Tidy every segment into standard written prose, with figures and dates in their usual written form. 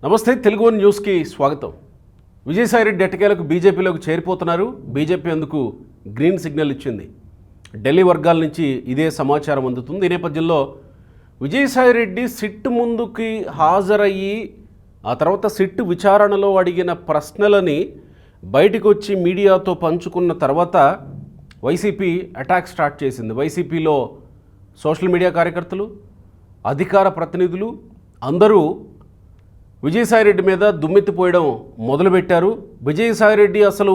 నమస్తే తెలుగు వన్ న్యూస్కి స్వాగతం. విజయసాయిరెడ్డి ఎట్టకేలకు బీజేపీలోకి చేరిపోతున్నారు. బీజేపీ అందుకు గ్రీన్ సిగ్నల్ ఇచ్చింది. ఢిల్లీ వర్గాల నుంచి ఇదే సమాచారం అందుతుంది. ఈ నేపథ్యంలో విజయసాయిరెడ్డి సిట్ ముందుకి హాజరయ్యి ఆ తర్వాత సిట్ విచారణలో అడిగిన ప్రశ్నలని బయటకు వచ్చి మీడియాతో పంచుకున్న తర్వాత వైసీపీ అటాక్ స్టార్ట్ చేసింది. వైసీపీలో సోషల్ మీడియా కార్యకర్తలు, అధికార ప్రతినిధులు అందరూ విజయసాయిరెడ్డి మీద దుమ్మెత్తిపోయడం మొదలుపెట్టారు. విజయసాయిరెడ్డి అసలు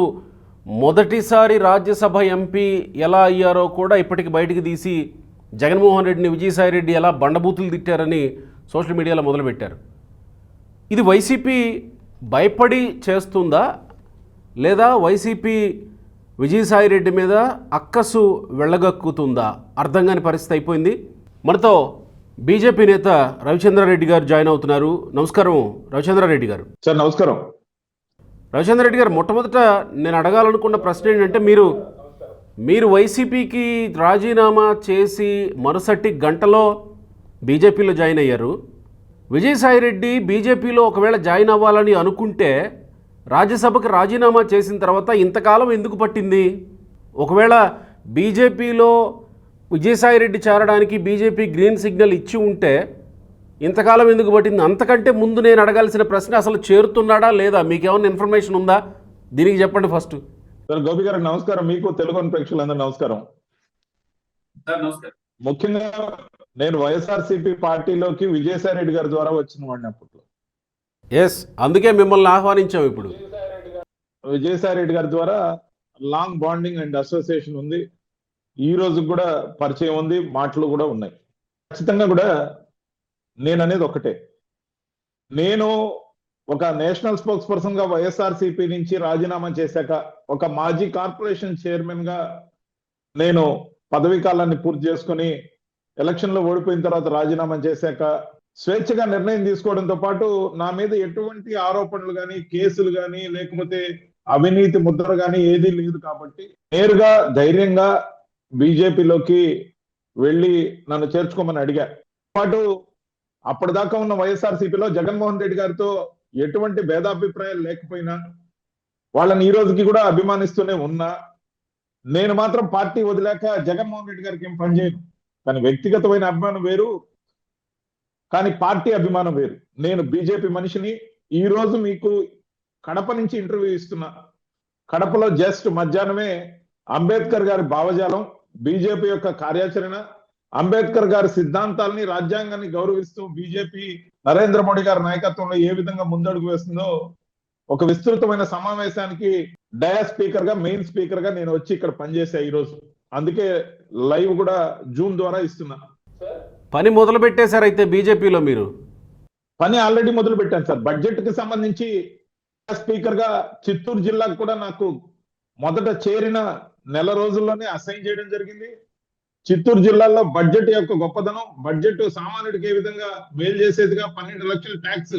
మొదటిసారి రాజ్యసభ ఎంపీ ఎలా అయ్యారో కూడా ఇప్పటికి బయటికి తీసి జగన్మోహన్ రెడ్డిని విజయసాయిరెడ్డి ఎలా బండబూతులు తిట్టారని సోషల్ మీడియాలో మొదలుపెట్టారు. ఇది వైసీపీ భయపడి చేస్తుందా, లేదా వైసీపీ విజయసాయిరెడ్డి మీద అక్కసు వెళ్ళగక్కుతుందా అర్థం కాని పరిస్థితి అయిపోయింది. మనతో బీజేపీ నేత రవిచంద్రారెడ్డి గారు జాయిన్ అవుతున్నారు. నమస్కారం రవిచంద్రారెడ్డి గారు. సార్ నమస్కారం. రవిచంద్రారెడ్డి గారు, మొట్టమొదట నేను అడగాలనుకున్న ప్రశ్న ఏంటంటే, మీరు వైసీపీకి రాజీనామా చేసి మరుసటి గంటలో బీజేపీలో జాయిన్ అయ్యారు. విజయసాయిరెడ్డి బీజేపీలో ఒకవేళ జాయిన్ అవ్వాలని అనుకుంటే రాజ్యసభకు రాజీనామా చేసిన తర్వాత ఇంతకాలం ఎందుకు పట్టింది? ఒకవేళ బీజేపీలో విజయసాయిరెడ్డి చేరడానికి బీజేపీ గ్రీన్ సిగ్నల్ ఇచ్చి ఉంటే ఇంతకాలం ఎందుకు పట్టింది? అంతకంటే ముందు నేను అడగాల్సిన ప్రశ్న, అసలు చేరుతున్నాడా లేదా? మీకేమైనా ఇన్ఫర్మేషన్ ఉందా? దీనికి చెప్పండి ఫస్ట్. సార్ గోపి గారికి నమస్కారం. మీకు తెలుగు ప్రేక్షకులందరూ నమస్కారం. ముఖ్యంగా నేను వైఎస్ఆర్సీపీ పార్టీలోకి విజయసాయిరెడ్డి గారి ద్వారా వచ్చిన వాడిని అప్పట్లో. ఎస్, అందుకే మిమ్మల్ని ఆహ్వానించాం. ఇప్పుడు విజయసాయిరెడ్డి గారి ద్వారా లాంగ్ బాండింగ్ అండ్ అసోసియేషన్ ఉంది. ఈ రోజు కూడా పరిచయం ఉంది, మాటలు కూడా ఉన్నాయి. ఖచ్చితంగా కూడా నేను అనేది ఒకటే, నేను ఒక నేషనల్ స్పోక్స్ పర్సన్ గా వైఎస్ఆర్సీపీ నుంచి రాజీనామా చేశాక, ఒక మాజీ కార్పొరేషన్ చైర్మన్ గా నేను పదవీ కాలాన్ని పూర్తి చేసుకుని ఎలక్షన్ లో ఓడిపోయిన తర్వాత రాజీనామా చేశాక స్వేచ్ఛగా నిర్ణయం తీసుకోవడంతో పాటు నా మీద ఎటువంటి ఆరోపణలు కానీ, కేసులు కానీ, లేకపోతే అవినీతి ముద్ర కానీ ఏదీ లేదు కాబట్టి నేరుగా ధైర్యంగా బీజేపీలోకి వెళ్ళి నన్ను చేర్చుకోమని అడిగా. పాటు అప్పటిదాకా ఉన్న వైఎస్ఆర్సీపీలో జగన్మోహన్ రెడ్డి గారితో ఎటువంటి భేదాభిప్రాయాలు లేకపోయినా, వాళ్ళని ఈ రోజుకి కూడా అభిమానిస్తూనే ఉన్నా, నేను మాత్రం పార్టీ వదిలాక జగన్మోహన్ రెడ్డి గారికి ఏం పనిచేయను. కానీ వ్యక్తిగతమైన అభిమానం వేరు, కానీ పార్టీ అభిమానం వేరు. నేను బీజేపీ మనిషిని. ఈ రోజు మీకు కడప నుంచి ఇంటర్వ్యూ ఇస్తున్నా. కడపలో జస్ట్ మధ్యాహ్నమే అంబేద్కర్ గారి భావజాలం, బీజేపీ యొక్క కార్యాచరణ, అంబేద్కర్ గారి సిద్ధాంతాలని, రాజ్యాంగాన్ని గౌరవిస్తూ బీజేపీ నరేంద్ర మోడీ గారి నాయకత్వంలో ఏ విధంగా ముందడుగు వేస్తుందో ఒక విస్తృతమైన సమావేశానికి డయా స్పీకర్ గా, మెయిన్ స్పీకర్ గా నేను వచ్చి ఇక్కడ పనిచేసా ఈ రోజు. అందుకే లైవ్ కూడా జూమ్ ద్వారా ఇస్తున్నా. పని మొదలు పెట్టేశారు అయితే బీజేపీలో మీరు? పని ఆల్రెడీ మొదలు పెట్టాను సార్. బడ్జెట్ కి సంబంధించి స్పీకర్ గా చిత్తూరు జిల్లాకు కూడా నాకు మొదట చేరిన నెల రోజుల్లోనే అసైన్ చేయడం జరిగింది. చిత్తూరు జిల్లాలో బడ్జెట్ యొక్క గొప్పదనం, బడ్జెట్ సామాన్యుడికి ఏ విధంగా మేలు చేసేదిగా 12 లక్షల ట్యాక్స్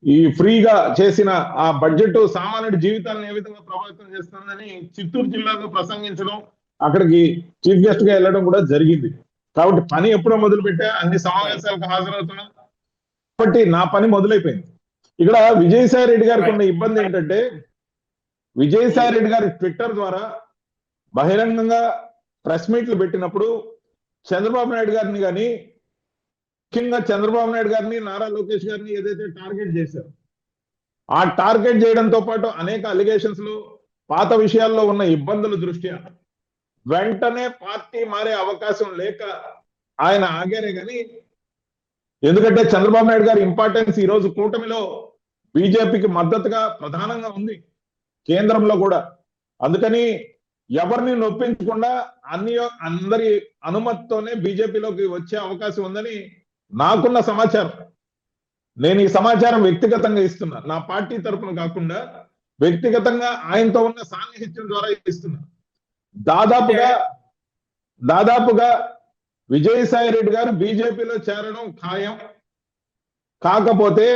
ఈ ఫ్రీగా చేసిన ఆ బడ్జెట్ సామాన్యుడి జీవితాలను ఏ విధంగా ప్రభావితం చేస్తుందని చిత్తూరు జిల్లాలో ప్రసంగించడం, అక్కడికి చీఫ్ గెస్ట్ గా వెళ్ళడం కూడా జరిగింది. కాబట్టి పని ఎప్పుడో మొదలు పెట్టా, అన్ని సమావేశాలకు హాజరవుతున్నా. కాబట్టి నా పని మొదలైపోయింది. ఇక్కడ విజయసాయిరెడ్డి గారికి ఉన్న ఇబ్బంది ఏంటంటే, విజయసాయిరెడ్డి గారి ట్విట్టర్ ద్వారా బహిరంగంగా ప్రెస్ మీట్లు పెట్టినప్పుడు చంద్రబాబు నాయుడు గారిని కానీ, ముఖ్యంగా చంద్రబాబు నాయుడు గారిని, నారా లోకేష్ గారిని ఏదైతే టార్గెట్ చేశారు, ఆ టార్గెట్ చేయడంతో పాటు అనేక అలిగేషన్స్ లో, పాత విషయాల్లో ఉన్న ఇబ్బందుల దృష్ట్యా వెంటనే పార్టీ మారే అవకాశం లేక ఆయన ఆగారే కానీ, ఎందుకంటే చంద్రబాబు నాయుడు గారి ఇంపార్టెన్స్ ఈ రోజు కూటమిలో బీజేపీకి మద్దతుగా ప్రధానంగా ఉంది, కేంద్రంలో కూడా. అందుకని ఎవరిని నొప్పించకుండా అందరి అనుమతితోనే బీజేపీలోకి వచ్చే అవకాశం ఉందని నాకున్న సమాచారం. నేను ఈ సమాచారం వ్యక్తిగతంగా ఇస్తున్నా, నా పార్టీ తరఫున కాకుండా వ్యక్తిగతంగా ఆయనతో ఉన్న సాన్నిహిత్యం ద్వారా ఇస్తున్నా. దాదాపుగా విజయసాయిరెడ్డి గారు బీజేపీలో చేరడం ఖాయం. కాకపోతే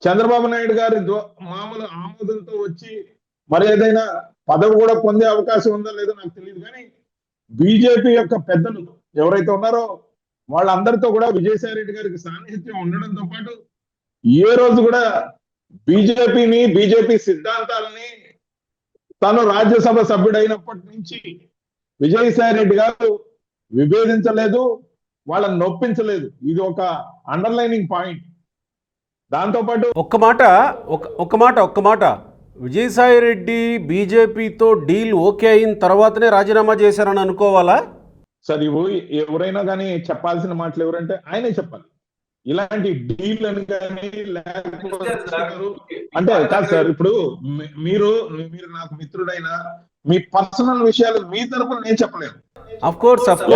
చంద్రబాబు నాయుడు గారి మామూలు ఆమోదంతో వచ్చి మరి ఏదైనా పదవి కూడా పొందే అవకాశం ఉందో లేదో నాకు తెలియదు. కానీ బీజేపీ యొక్క పెద్దలు ఎవరైతే ఉన్నారో వాళ్ళందరితో కూడా విజయసాయిరెడ్డి గారికి సాన్నిహిత్యం ఉండడంతో పాటు ఏ రోజు కూడా బీజేపీని, బీజేపీ సిద్ధాంతాలని తాను రాజ్యసభ సభ్యుడైనప్పటి నుంచి విజయసాయి రెడ్డి గారు విభేదించలేదు, వాళ్ళని నొప్పించలేదు. ఇది ఒక అండర్లైనింగ్ పాయింట్. దాంతోపాటు ఒక్క మాట విజయసాయి రెడ్డి బీజేపీతో డీల్ ఓకే అయిన తర్వాతనే రాజీనామా చేశారని అనుకోవాలా? సార్ ఎవరైనా కానీ చెప్పాల్సిన మాటలు ఎవరంటే ఆయనే చెప్పాలి. ఇలాంటి డీల్ అని కానీ అంటే కాదు సార్. ఇప్పుడు మీరు నాకు మిత్రుడైనా మీ పర్సనల్ విషయాలు మీ తరపున నేను చెప్పలేను.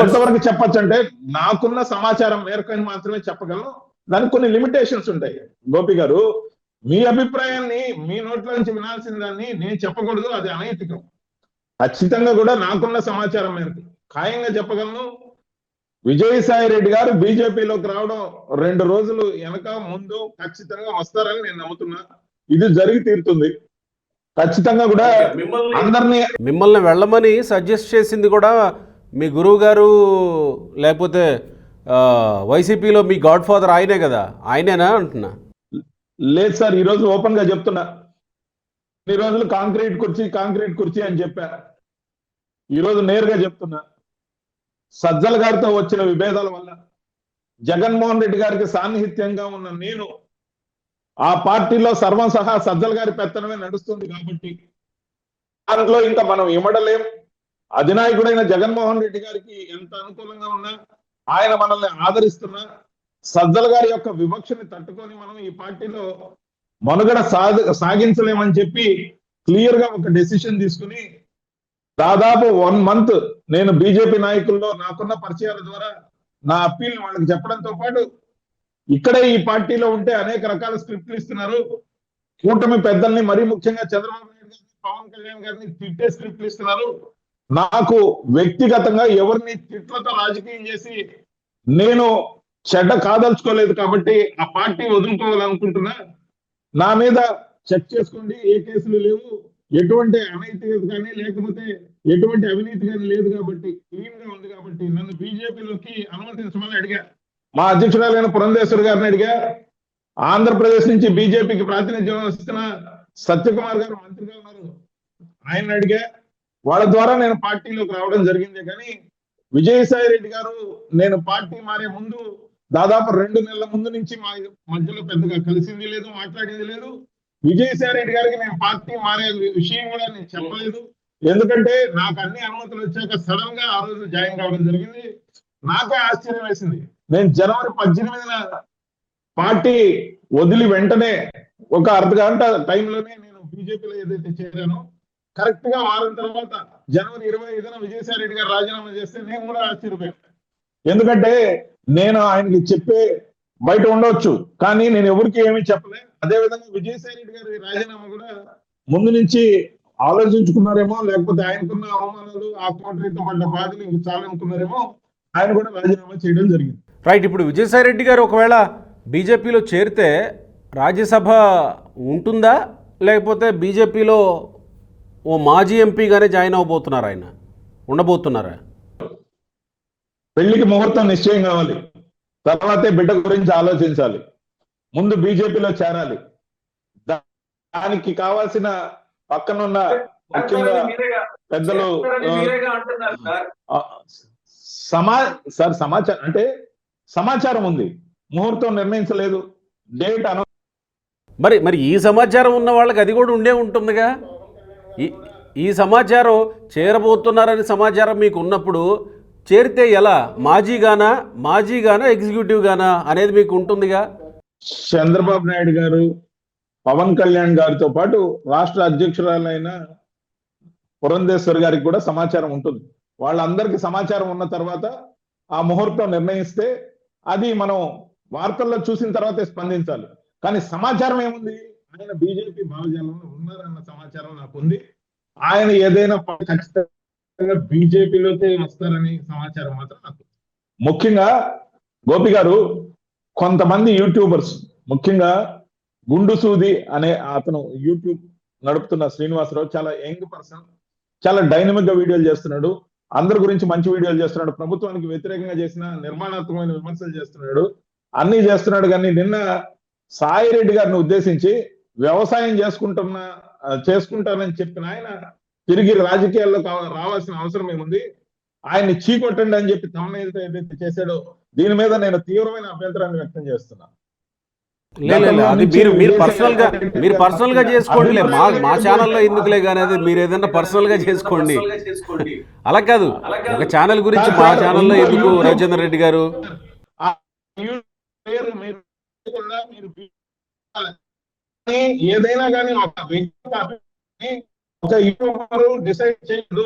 ఎంతవరకు చెప్పొచ్చు అంటే నాకున్న సమాచారం మేరకు మాత్రమే చెప్పగలను. దానికి కొన్ని లిమిటేషన్స్ ఉంటాయి. గోపి గారు, మీ అభిప్రాయాన్ని మీ నోట్ల నుంచి వినాల్సిన దాన్ని నేను చెప్పకూడదు, అది అనైతికం. ఖచ్చితంగా కూడా నాకున్న సమాచారం మేరకు ఖాయంగా చెప్పగలను. విజయసాయి రెడ్డి గారు బీజేపీలోకి రావడం 2 రోజులు వెనక ముందు ఖచ్చితంగా వస్తారని నేను నమ్ముతున్నా. ఇది జరిగి తీరుతుంది. ఖచ్చితంగా కూడా మిమ్మల్ని వెళ్ళమని సజెస్ట్ చేసింది కూడా మీ గురువు గారు, లేకపోతే వైసీపీలో మీ గాడ్ ఫాదర్ ఆయనే కదా, ఆయనేనా అంటున్నా? లేదు సార్, ఈరోజు ఓపెన్ గా చెప్తున్నా. ఈ రోజులు కాంక్రీట్ కుర్చీ అని చెప్పా. ఈరోజు నేరుగా చెప్తున్నా, సజ్జల గారితో వచ్చిన విభేదాల వల్ల జగన్మోహన్ రెడ్డి గారికి సాన్నిహిత్యంగా ఉన్న నేను ఆ పార్టీలో సర్వం సహా సజ్జల గారి పెత్తనమే నడుస్తుంది కాబట్టి దాంట్లో ఇంకా మనం ఇమడలేం. అధినాయకుడైన జగన్మోహన్ రెడ్డి గారికి ఎంత అనుకూలంగా ఉన్నా, ఆయన మనల్ని ఆదరిస్తున్నా, సజ్జల గారి యొక్క వివక్షని తట్టుకొని మనం ఈ పార్టీలో మనుగడ సాగించలేమని చెప్పి క్లియర్ గా ఒక డెసిషన్ తీసుకుని దాదాపు 1 month నేను బీజేపీ నాయకుల్లో నాకున్న పరిచయాల ద్వారా నా అప్పీల్ వాళ్ళకి చెప్పడంతో పాటు ఇక్కడే ఈ పార్టీలో ఉంటే అనేక రకాల స్క్రిప్ట్లు ఇస్తున్నారు. కూటమి పెద్దల్ని, మరీ ముఖ్యంగా చంద్రబాబు నాయుడు గారిని, పవన్ కళ్యాణ్ గారిని తిట్టే స్క్రిప్ట్లు ఇస్తున్నారు. నాకు వ్యక్తిగతంగా ఎవరిని తిట్లతో రాజకీయం చేసి నేను చెడ్డ కాదలుచుకోలేదు కాబట్టి ఆ పార్టీ వదులుకోవాలనుకుంటున్నా. నా మీద చెక్ చేసుకోండి, ఏ కేసులు లేవు, ఎటువంటి అనైతికత కానీ లేకపోతే ఎటువంటి అవినీతి కానీ లేదు కాబట్టి క్లీన్ గా ఉంది కాబట్టి నన్ను బీజేపీలోకి అనుమతించమని అడిగా. మా అధ్యక్షురాలైన పురంధేశ్వరి గారిని అడిగా. ఆంధ్రప్రదేశ్ నుంచి బీజేపీకి ప్రాతినిధ్యం వస్తున్న సత్యకుమార్ గారు మంత్రిగా ఉన్నారు, ఆయన అడిగా. వాళ్ళ ద్వారా నేను పార్టీలోకి రావడం జరిగింది. కానీ విజయసాయి రెడ్డి గారు నేను పార్టీ మారే ముందు దాదాపు 2 నెలల ముందు నుంచి మా మధ్యలో పెద్దగా కలిసింది లేదు, మాట్లాడింది లేదు. విజయసాయి రెడ్డి గారికి నేను పార్టీ మారే విషయం కూడా నేను చెప్పలేదు. ఎందుకంటే నాకు అన్ని అనుమతులు వచ్చాక సడన్ గా ఆ రోజు జాయిన్ కావడం జరిగింది. నాకే ఆశ్చర్యం వేసింది. నేను జనవరి 18న పార్టీ వదిలి వెంటనే ఒక అర్ధగంట టైంలోనే నేను బీజేపీలో ఏదైతే చేరానో కరెక్ట్ గా వారం తర్వాత జనవరి 25న విజయసాయి రెడ్డి గారు రాజీనామా చేస్తే నేను కూడా ఆశ్చర్యపోయాను. ఎందుకంటే నేను ఆయనకి చెప్పే బయట ఉండొచ్చు, కానీ నేను ఎవరికి ఏమీ చెప్పలే. అదేవిధంగా విజయసాయి రెడ్డి గారి రాజీనామా కూడా ముందు నుంచి ఆలోచించుకున్నారేమో, లేకపోతే ఆయనకున్న అవమానాలు, ఆత్మహత్యతో పడ్డ బాధలు ఇంక చాలనుకున్నారేమో, ఆయన కూడా రాజీనామా చేయడం జరిగింది. రైట్. ఇప్పుడు విజయసాయి రెడ్డి గారు ఒకవేళ బీజేపీలో చేరితే రాజ్యసభ ఉంటుందా, లేకపోతే బీజేపీలో ఓ మాజీ ఎంపీగానే జాయిన్ అవ్వబోతున్నారు, ఆయన ఉండబోతున్నారా? పెళ్లికి ముహూర్తం నిశ్చయం కావాలి, తర్వాతే బిడ్డ గురించి ఆలోచించాలి. ముందు బీజేపీలో చేరాలి. దానికి కావాల్సిన పక్కనున్న ముఖ్యంగా పెద్దలు సమాచారం అంటే సమాచారం ఉంది, ముహూర్తం నిర్ణయించలేదు, డేట్ మరి ఈ సమాచారం ఉన్న వాళ్ళకి అది కూడా ఉండే ఉంటుందిగా. ఈ సమాచారం చేరబోతున్నారని సమాచారం మీకు ఉన్నప్పుడు చేరితే ఎలా, మాజీగానా ఎగ్జిక్యూటివ్ గానా అనేది మీకు ఉంటుందిగా. చంద్రబాబు నాయుడు గారు, పవన్ కళ్యాణ్ గారితో పాటు రాష్ట్ర అధ్యక్షురాలైన పురంధేశ్వర్ గారికి కూడా సమాచారం ఉంటుంది. వాళ్ళందరికీ సమాచారం ఉన్న తర్వాత ఆ ముహూర్తం నిర్ణయిస్తే అది మనం వార్తల్లో చూసిన తర్వాతే స్పందించాలి. కానీ సమాచారం ఏముంది, ఆయన బీజేపీ భావజాలంలో ఉన్నారన్న సమాచారం నాకు ఉంది. ఆయన ఏదైనా ఖచ్చితంగా బీజేపీలోకి వస్తారని సమాచారం మాత్రం నాకు. ముఖ్యంగా గోపి గారు, కొంతమంది యూట్యూబర్స్, ముఖ్యంగా గుండు సూది అనే అతను యూట్యూబ్ నడుపుతున్న శ్రీనివాసరావు చాలా యంగ్ పర్సన్, చాలా డైనమిక్ గా వీడియోలు చేస్తున్నాడు, అందరి గురించి మంచి వీడియోలు చేస్తున్నాడు, ప్రభుత్వానికి వ్యతిరేకంగా చేసిన నిర్మాణాత్మకమైన విమర్శలు చేస్తున్నాడు, అన్ని చేస్తున్నాడు. కానీ నిన్న సాయి రెడ్డి గారిని ఉద్దేశించి వ్యవసాయం చేసుకుంటానని చెప్పిన ఆయన తిరిగి రాజకీయాల్లో రావాల్సిన అవసరం ఏముంది, ఆయన్ని చీకొట్టండి అని చెప్పి తమ ఏదైతే చేశాడో దీని మీద నేను తీవ్రమైన అభ్యంతరాన్ని వ్యక్తం చేస్తున్నాను. అది మీరు పర్సనల్ గా చేసుకోండి, మా ఛానల్లో ఎందుకులే కానీ అది మీరు ఏదైనా పర్సనల్ గా చేసుకోండి. అలా కాదు, ఒక ఛానల్ గురించి మా ఛానల్లో ఎందుకు రవిచంద్ర రెడ్డి గారు? ఏదైనా కానీ ఒక డిసైడ్ చేయదు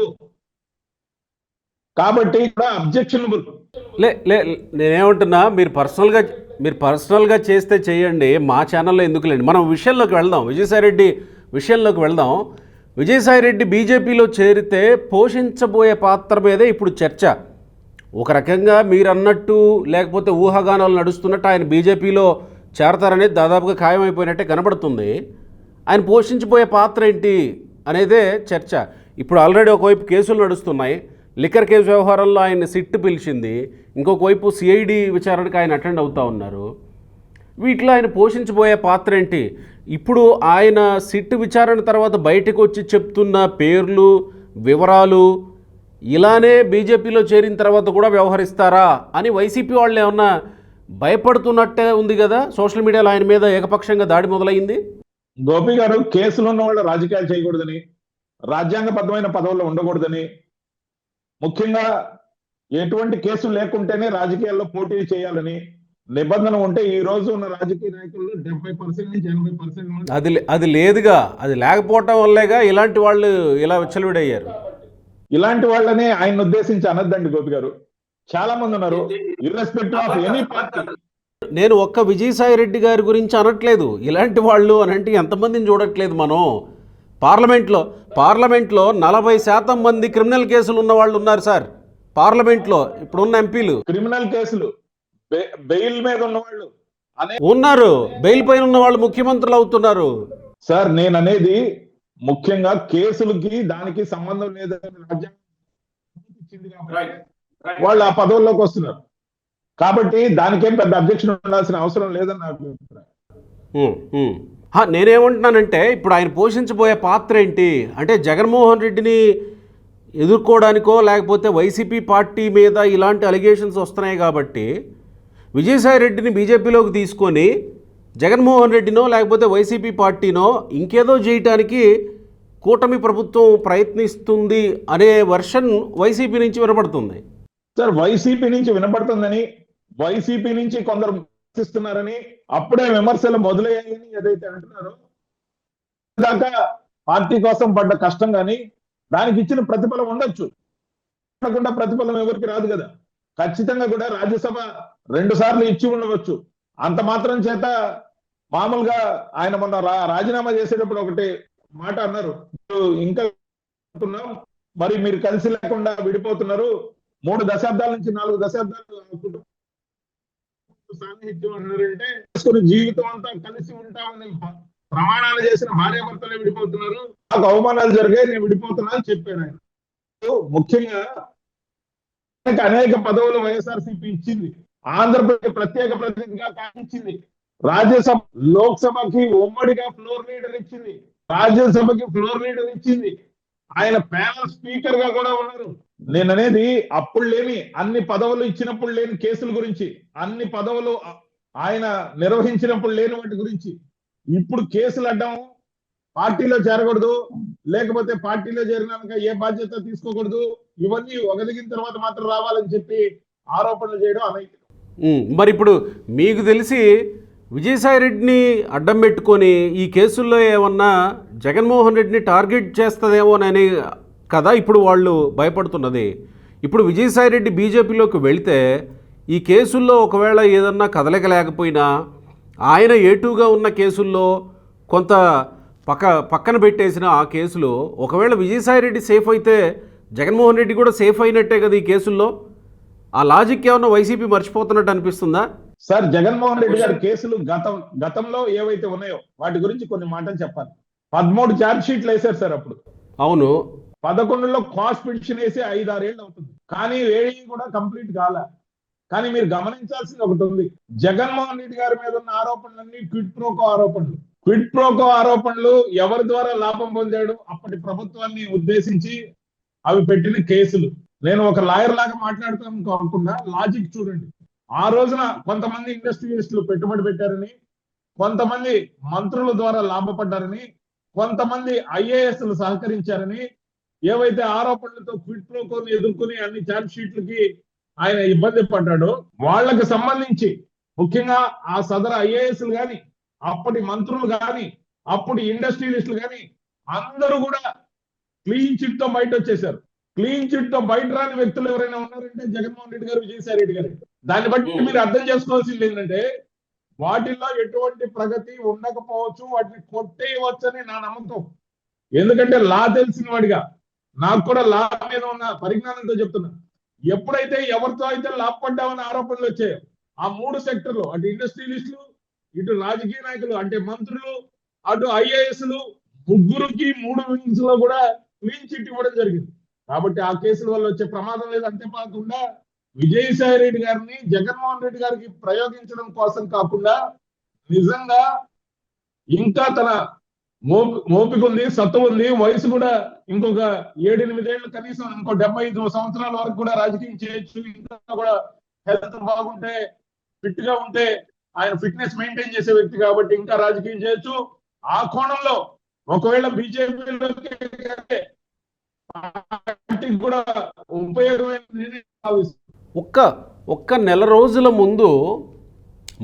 కాబట్టి అబ్జెక్షనబుల్. నేనేమంటున్నా, మీరు పర్సనల్గా చేస్తే చేయండి, మా ఛానల్లో ఎందుకులేండి. మనం విషయంలోకి వెళ్దాం, విజయసాయిరెడ్డి విషయంలోకి వెళ్దాం. విజయసాయిరెడ్డి బీజేపీలో చేరితే పోషించబోయే పాత్ర మీదే ఇప్పుడు చర్చ. ఒక రకంగా మీరు అన్నట్టు లేకపోతే ఊహాగానాలు నడుస్తున్నట్టు ఆయన బీజేపీలో చేరతారనేది దాదాపుగా ఖాయమైపోయినట్టే కనబడుతుంది. ఆయన పోషించబోయే పాత్ర ఏంటి అనేదే చర్చ. ఇప్పుడు ఆల్రెడీ ఒకవైపు కేసులు నడుస్తున్నాయి, లిక్కర్ కేసు వ్యవహారంలో ఆయన సిట్ పిలిచింది, ఇంకొక వైపు సిఐడి విచారణకు ఆయన అటెండ్ అవుతూ ఉన్నారు. వీటిలో ఆయన పోషించబోయే పాత్ర ఏంటి? ఇప్పుడు ఆయన సిట్ విచారణ తర్వాత బయటకు వచ్చి చెప్తున్న పేర్లు వివరాలు ఇలానే బీజేపీలో చేరిన తర్వాత కూడా వ్యవహరిస్తారా అని వైసీపీ వాళ్ళు ఏమన్నా భయపడుతున్నట్టే ఉంది కదా. సోషల్ మీడియాలో ఆయన మీద ఏకపక్షంగా దాడి మొదలైంది. గోపి గారు, కేసులు ఉన్న వాళ్ళు రాజకీయాలు చేయకూడదని, రాజ్యాంగబద్ధమైన పదవుల్లో ఉండకూడదని, ముఖ్యంగా ఎటువంటి కేసులు లేకుంటేనే రాజకీయాల్లో పోటీ చేయాలని నిబంధన ఉంటే ఈ రోజు ఉన్న రాజకీయ నాయకుల్లో 70% నుంచి 80% అది లేదుగా. అది లేకపోవటం వల్లేగా ఇలాంటి వాళ్ళు ఇలా విచ్చలవిడయ్యారు. ఇలాంటి వాళ్ళని ఆయన ఉద్దేశించి అనద్దండి గోపి గారు. చాలా మంది ఉన్నారు, ఇర్రెస్పెక్టివ్ ఆఫ్ ఎనీ పార్టీ. నేను ఒక్క విజయసాయిరెడ్డి గారి గురించి అనట్లేదు, ఇలాంటి వాళ్ళు అని అంటే ఎంతమందిని చూడట్లేదు మనం. పార్లమెంట్లో 40% మంది క్రిమినల్ కేసులు ఉన్న వాళ్ళు ఉన్నారు సార్. పార్లమెంట్లో ఇప్పుడున్న ఎంపీలు క్రిమినల్ కేసులు, బెయిల్ మీద ఉన్న వాళ్ళు ఉన్నారు, బెయిల్ పైన ఉన్న వాళ్ళు ముఖ్యమంత్రులు అవుతున్నారు. సార్ నేను అనేది ముఖ్యంగా కేసులకి దానికి సంబంధం లేదని రాజ్యాంగం వాళ్ళు ఆ పదవుల్లోకి వస్తున్నారు కాబట్టి దానికేం పెద్ద అబ్జెక్షన్ ఉండాల్సిన అవసరం లేదని నా అభిప్రాయం. నేనేమంటున్నానంటే ఇప్పుడు ఆయన పోషించబోయే పాత్ర ఏంటి అంటే జగన్మోహన్ రెడ్డిని ఎదుర్కోవడానికో లేకపోతే వైసీపీ పార్టీ మీద ఇలాంటి అలిగేషన్స్ వస్తున్నాయి కాబట్టి విజయసాయిరెడ్డిని బీజేపీలోకి తీసుకొని జగన్మోహన్ రెడ్డినో లేకపోతే వైసీపీ పార్టీనో ఇంకేదో చేయటానికి కూటమి ప్రభుత్వం ప్రయత్నిస్తుంది అనే వర్షన్ వైసీపీ నుంచి వినపడుతుంది. సార్ వైసీపీ నుంచి వినపడుతుందని, వైసీపీ నుంచి కొందరు విమర్శిస్తున్నారని, అప్పుడే విమర్శలు మొదలయ్యాయని ఏదైతే అంటున్నారో దాకా పార్టీ కోసం పడ్డ కష్టం కానీ దానికి ఇచ్చిన ప్రతిఫలం ఉండొచ్చు. ప్రతిఫలం ఎవరికి రాదు కదా. ఖచ్చితంగా కూడా రాజ్యసభ 2 సార్లు ఇచ్చి ఉండవచ్చు. అంత మాత్రం చేత మామూలుగా ఆయన మొన్న రాజీనామా చేసేటప్పుడు ఒకటి మాట అన్నారు, ఇంకా మరి మీరు కలిసి లేకుండా విడిపోతున్నారు, 3 దశాబ్దాల నుంచి 4 దశాబ్దాలు సాన్నిహిత్యం అన్నారంటే జీవితం అంతా కలిసి ఉంటామని ప్రమాణాలు చేసిన భార్యాభర్తలే విడిపోతున్నారు, నాకు అవమానాలు జరిగాయి, నేను విడిపోతున్నా అని చెప్పాను ఆయన. ముఖ్యంగా అనేక పదవులు వైఎస్ఆర్సీపీ ఇచ్చింది, ఆంధ్రప్రదేశ్ ప్రత్యేక ప్రతినిధిగా కానిచ్చింది, రాజ్యసభ లోక్సభకి ఉమ్మడిగా ఫ్లోర్ లీడర్ ఇచ్చింది, రాజ్యసభకి ఫ్లోర్ లీడర్ ఇచ్చింది, ఆయన ప్యానల్ స్పీకర్ గా కూడా ఉన్నారు. నేను అనేది అప్పుడు లేని అన్ని పదవులు ఇచ్చినప్పుడు లేని కేసుల గురించి, అన్ని పదవులు ఆయన నిర్వహించినప్పుడు లేని వాటి గురించి, ఇప్పుడు కేసులు అడ్డం, పార్టీలో చేరకూడదు, లేకపోతే పార్టీలో చేరినాక ఏ బాధ్యత తీసుకోకూడదు, ఇవన్నీ ఒగదిగిన తర్వాత మాత్రం రావాలని చెప్పి ఆరోపణలు చేయడం అనైతికం. మరి ఇప్పుడు మీకు తెలిసి విజయసాయిరెడ్డిని అడ్డం పెట్టుకొని ఈ కేసుల్లో ఏమన్నా జగన్మోహన్ రెడ్డిని టార్గెట్ చేస్తుందేమోనని కదా ఇప్పుడు వాళ్ళు భయపడుతున్నది. ఇప్పుడు విజయసాయిరెడ్డి బీజేపీలోకి వెళితే ఈ కేసుల్లో ఒకవేళ ఏదన్నా కదలిక లేకపోయినా ఆయన ఏటూగా ఉన్న కేసుల్లో కొంత పక్కన పెట్టేసిన ఆ కేసులో ఒకవేళ విజయసాయిరెడ్డి సేఫ్ అయితే జగన్మోహన్ రెడ్డి కూడా సేఫ్ అయినట్టే కదా ఈ కేసుల్లో. ఆ లాజిక్ ఏమన్నా వైసీపీ మర్చిపోతున్నట్టు అనిపిస్తుందా? సార్ జగన్మోహన్ రెడ్డి గారి కేసులు గతంలో ఏవైతే ఉన్నాయో వాటి గురించి కొన్ని మాటలు చెప్పాలి. 13 ఛార్జ్ షీట్లు వేశారు సార్ అప్పుడు. అవును, 11లో క్వాష్ పిటిషన్ వేసి 5-6 ఏళ్ళు అవుతుంది, కానీ ఏవి కూడా కంప్లీట్ కాలే. కానీ మీరు గమనించాల్సింది ఒకటి ఉంది. జగన్మోహన్ రెడ్డి గారి మీద ఉన్న ఆరోపణలన్నీ క్విడ్ ప్రోకో ఆరోపణలు. క్విడ్ ప్రోకో ఆరోపణలు ఎవరి ద్వారా లాభం పొందాడు అప్పటి ప్రభుత్వాన్ని ఉద్దేశించి అవి పెట్టిన కేసులు. నేను ఒక లాయర్ లాగా మాట్లాడతాను కాకుండా లాజిక్ చూడండి. ఆ రోజున కొంతమంది ఇండస్ట్రియలిస్టులు పెట్టుబడి పెట్టారని, కొంతమంది మంత్రుల ద్వారా లాభపడ్డారని, కొంతమంది ఐఏఎస్లు సహకరించారని, ఏవైతే ఆరోపణలతో క్విడ్ ప్రోకోని ఎదుర్కొని అన్ని ఛార్జ్ షీట్లకి ఆయన ఇబ్బంది పడ్డాడో వాళ్ళకి సంబంధించి ముఖ్యంగా ఆ సదరు ఐఏఎస్లు కానీ, అప్పటి మంత్రులు కానీ, అప్పుడు ఇండస్ట్రియలిస్టులు కానీ అందరూ కూడా క్లీన్ చిట్ తో బయట వచ్చేసారు. క్లీన్ చిట్ తో బయట రాని వ్యక్తులు ఎవరైనా ఉన్నారంటే జగన్మోహన్ రెడ్డి గారు, విజయసాయి రెడ్డి గారు. దాన్ని బట్టి మీరు అర్థం చేసుకోవాల్సింది ఏంటంటే వాటిల్లో ఎటువంటి ప్రగతి ఉండకపోవచ్చు, వాటిని కొట్టేయవచ్చని నా నమ్మకం. ఎందుకంటే లా తెలిసిన వాడిగా నాకు కూడా లా మీద ఉన్న పరిజ్ఞానంతో చెప్తున్నా. ఎప్పుడైతే ఎవరితో అయితే లాభపడ్డామని ఆరోపణలు వచ్చాయో ఆ 3 సెక్టర్లు, అటు ఇండస్ట్రియలిస్టులు, ఇటు రాజకీయ నాయకులు అంటే మంత్రులు, అటు ఐఏఎస్లు, ముగ్గురికి 3 వింగ్స్ లో కూడా క్లీన్ చిట్ ఇవ్వడం జరిగింది. కాబట్టి ఆ కేసుల వల్ల వచ్చే ప్రమాదం లేదు. అంతేకాకుండా విజయసాయి రెడ్డి గారిని జగన్మోహన్ రెడ్డి గారికి ప్రయోగించడం కోసం కాకుండా నిజంగా ఇంకా తన ఓపిక ఉంది, సత్తువ ఉంది, వయసు కూడా ఇంకొక 7-8 ఏళ్ళు, కనీసం ఇంకో 75 సంవత్సరాల వరకు కూడా రాజకీయం చేయొచ్చు. ఇంకా కూడా హెల్త్ బాగుంటే, ఫిట్ గా ఉంటే, ఆయన ఫిట్నెస్ మెయింటైన్ చేసే వ్యక్తి కాబట్టి ఇంకా రాజకీయం చేయొచ్చు. ఆ కోణంలో ఒకవేళ బీజేపీలోకి పార్టీకి కూడా ఉపయోగమైన ఒక్క నెల రోజుల ముందు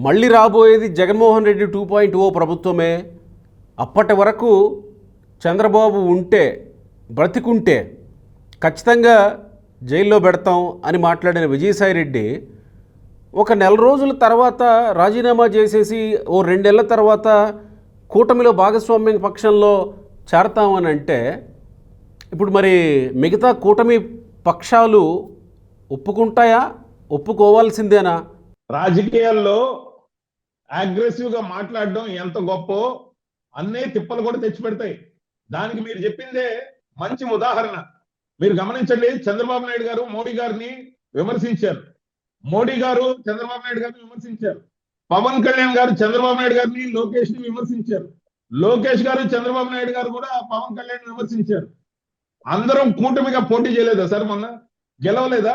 మళ్ళీ రాబోయేది జగన్మోహన్ రెడ్డి 2.0 ప్రభుత్వమే, అప్పటి వరకు చంద్రబాబు ఉంటే, బ్రతికుంటే ఖచ్చితంగా జైల్లో పెడతాం అని మాట్లాడిన విజయసాయి రెడ్డి ఒక నెల రోజుల తర్వాత రాజీనామా చేసేసి ఓ 2 నెలల తర్వాత కూటమిలో భాగస్వామ్య పక్షంలో చేరతామని అంటే ఇప్పుడు మరి మిగతా కూటమి పక్షాలు ఒప్పుకుంటాయా, ఒప్పుకోవాల్సిందేనా? రాజకీయాల్లో అగ్రెసివ్ గా మాట్లాడడం ఎంత గొప్ప అన్నీ తిప్పలు కూడా తెచ్చిపెడతాయి. దానికి మీరు చెప్పిందే మంచి ఉదాహరణ. మీరు గమనించండి, చంద్రబాబు నాయుడు గారు మోడీ గారిని విమర్శించారు, మోడీ గారు చంద్రబాబు నాయుడు గారిని విమర్శించారు. పవన్ కళ్యాణ్ గారు చంద్రబాబు నాయుడు గారిని, లోకేష్ ని విమర్శించారు. లోకేష్ గారు చంద్రబాబు నాయుడు గారు కూడా పవన్ కళ్యాణ్ విమర్శించారు. అందరం కూటమిగా పోటీ చేయలేదా సార్? మొన్న గెలవలేదా?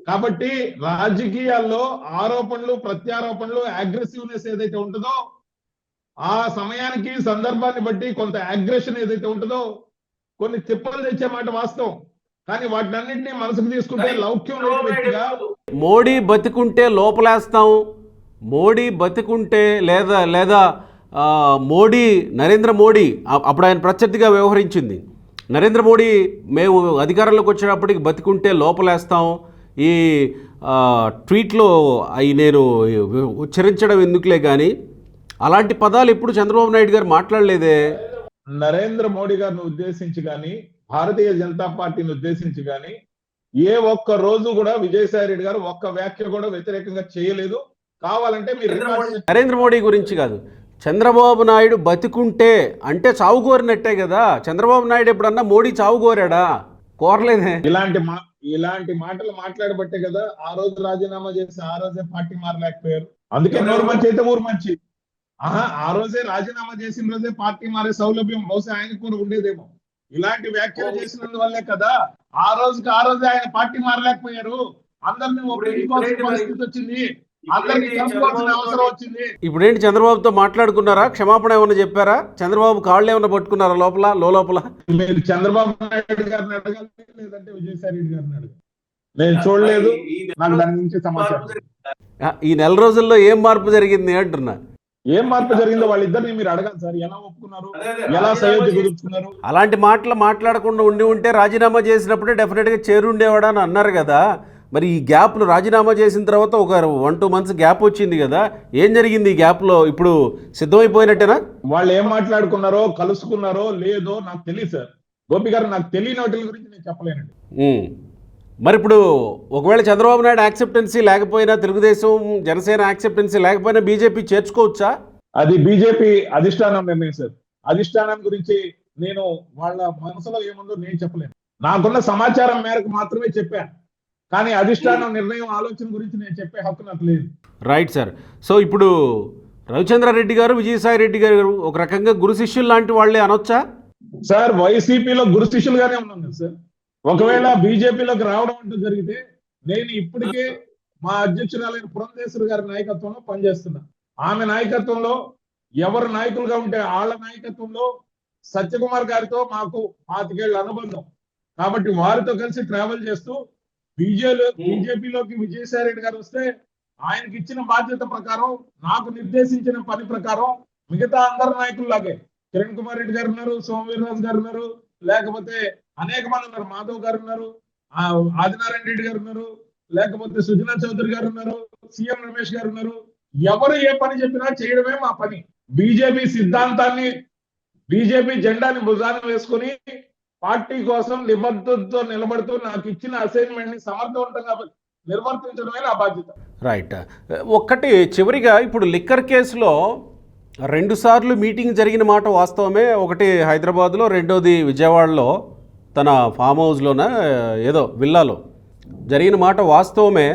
కాబట్టి రాజకీయాల్లో ఆరోపణలు, ప్రత్యారోపణలు, అగ్రెసివ్నెస్ ఏదైతే ఉంటుందో ఆ సమయానికి సందర్భాన్ని బట్టి కొంత అగ్రెషన్ ఏదైతే ఉంటుందో కొన్ని తిప్పలు తెచ్చే మాట వాస్తవం. కానీ వాటినన్నింటినీ మనసుకు తీసుకుంటే లౌక్యం లేని వ్యక్తిగా మోడీ బతికుంటే లోపలేస్తాం, మోడీ బతికుంటే లేదా మోడీ, నరేంద్ర మోడీ అప్పుడు ఆయన ప్రత్యర్థిగా వ్యవహరించింది. నరేంద్ర మోడీ మేము అధికారంలోకి వచ్చేటప్పటికి బతికుంటే లోపలేస్తాం, ఈ ట్వీట్లో అవి నేను ఉచ్చరించడం ఎందుకులే కానీ అలాంటి పదాలు ఇప్పుడు చంద్రబాబు నాయుడు గారు మాట్లాడలేదే. నరేంద్ర మోడీ గారిని ఉద్దేశించి కానీ, భారతీయ జనతా పార్టీని ఉద్దేశించి కానీ ఏ ఒక్క రోజు కూడా విజయసాయి రెడ్డి గారు ఒక్క వ్యాఖ్య కూడా వ్యతిరేకంగా చేయలేదు. కావాలంటే మీరు నరేంద్ర మోడీ గురించి కాదు, చంద్రబాబు నాయుడు బతికుంటే అంటే చావు కోరినట్టే కదా. చంద్రబాబు నాయుడు ఎప్పుడన్నా మోడీ చావు కోరాడా? కోరలేదే. ఇలాంటి మాటలు మాట్లాడబట్టే కదా ఆ రోజు రాజీనామా చేసి ఆ రోజే పార్టీ మారలేకపోయారు. అందుకే నోరు మంచి అయితే ఊరు మంచి. ఆ రోజే రాజీనామా చేసిన రోజే పార్టీ మారే సౌలభ్యం బహుశా ఆయనకు కూడా ఉండేదేమో. ఇలాంటి వ్యాఖ్యలు చేసినందువల్లే కదా ఆ రోజే ఆయన పార్టీ మారలేకపోయారు. అందరినీ ఒప్పించుకోవాల్సిన పరిస్థితి వచ్చింది, అందరినీ కలుపుకోవాల్సిన అవసరం వచ్చింది. ఇప్పుడేంటి చంద్రబాబుతో మాట్లాడుకున్నారా? క్షమాపణ ఏమన్నా చెప్పారా? చంద్రబాబు కాళ్ళు ఏమన్నా పట్టుకున్నారా లోపల? మీరు చంద్రబాబు నాయుడు గారిని అడగాలి, లేదంటే విజయసాయి రెడ్డి గారిని అడగాలి. నేను చూడలేదు, నాకు దాని నుంచి సమాచారం. ఈ నెల రోజుల్లో ఏం మార్పు జరిగింది అంటున్నా? ఏం మార్పు జరిగిందో వాళ్ళిద్దరిని మీరు అడగాలి సార్. ఎలా ఒప్పుకున్నారు, ఎలా సయోధ్య కుదుర్చుకున్నారు? అలాంటి మాటలు మాట్లాడకుండా ఉంటే రాజీనామా చేసినప్పుడే డెఫినెట్గా చేరుండేవాడా అని అన్నారు కదా. మరి ఈ గ్యాప్లు రాజీనామా చేసిన తర్వాత ఒక 1-2 మంత్స్ గ్యాప్ వచ్చింది కదా, ఏం జరిగింది ఈ గ్యాప్లో? ఇప్పుడు సిద్ధమైపోయినట్టేనా? వాళ్ళు ఏం మాట్లాడుకున్నారో, కలుసుకున్నారో లేదో నాకు తెలియదు సార్. గోపి గారు, నాకు తెలియని వాటి గురించి నేను చెప్పలేనండి. మరి ఇప్పుడు ఒకవేళ చంద్రబాబు నాయుడు యాక్సెప్టెన్సీ లేకపోయినా, తెలుగుదేశం జనసేన యాక్సెప్టెన్సీ లేకపోయినా బీజేపీ చేర్చుకోవచ్చా? అది బీజేపీ అధిష్టానం నిర్ణయం సార్. అధిష్టానం గురించి నేను వాళ్ళ మనసులో ఏముందో నేను చెప్పలేను. నాకున్న సమాచారం మేరకు మాత్రమే చెప్పాను. కానీ అధిష్టానం నిర్ణయం ఆలోచన గురించి నేను చెప్పే హక్కు నాకు లేదు. Right sir. సో ఇప్పుడు రవిచంద్రారెడ్డి గారు, విజయసాయి రెడ్డి గారు ఒక రకంగా గురు శిష్యులు లాంటి వాళ్ళే అనొచ్చా? సార్ వైసీపీలో గురు శిష్యులుగానే ఉన్నాను కదా సార్. ఒకవేళ బీజేపీలోకి రావడం అంటూ జరిగితే నేను ఇప్పటికే మా అధ్యక్షురాలైన పురంధేశ్వరి గారి నాయకత్వంలో పనిచేస్తున్నా. ఆమె నాయకత్వంలో ఎవరు నాయకులుగా ఉంటే వాళ్ళ నాయకత్వంలో సత్యకుమార్ గారితో మాకు 25 ఏళ్ల అనుబంధం. కాబట్టి వారితో కలిసి ట్రావెల్ చేస్తూ బీజేపీలోకి విజయసాయి రెడ్డి గారు వస్తే ఆయనకి ఇచ్చిన బాధ్యత ప్రకారం, నాకు నిర్దేశించిన పని ప్రకారం మిగతా అందరు నాయకుల్లాగే కిరణ్ కుమార్ రెడ్డి గారు ఉన్నారు, సోమవీర్రాజు గారు ఉన్నారు, లేకపోతే అనేక మంది ఉన్నారు, మాధవ్ గారు ఉన్నారు, ఆదినారాయణ రెడ్డి గారు ఉన్నారు, లేకపోతే సుజనా చౌదరి గారు ఉన్నారు, సీఎం రమేష్ గారు ఉన్నారు. ఎవరు ఏ పని చెప్పినా చేయడమే మా పని. బీజేపీ సిద్ధాంతాన్ని, బీజేపీ జెండాని భుజాన వేసుకుని పార్టీ కోసం నిబద్ధతతో నిలబడుతూ నాకు ఇచ్చిన అసైన్మెంట్ ని సమర్థవంతంగా నిర్వర్తించడమే నా బాధ్యత. రైట్. ఒక్కటి చివరిగా, ఇప్పుడు లిక్కర్ కేసులో 2 సార్లు మీటింగ్ జరిగిన మాట వాస్తవమే. ఒకటి హైదరాబాద్లో, రెండోది విజయవాడలో తన ఫామ్ హౌస్లోన ఏదో విల్లాలో జరిగిన మాట వాస్తవమే.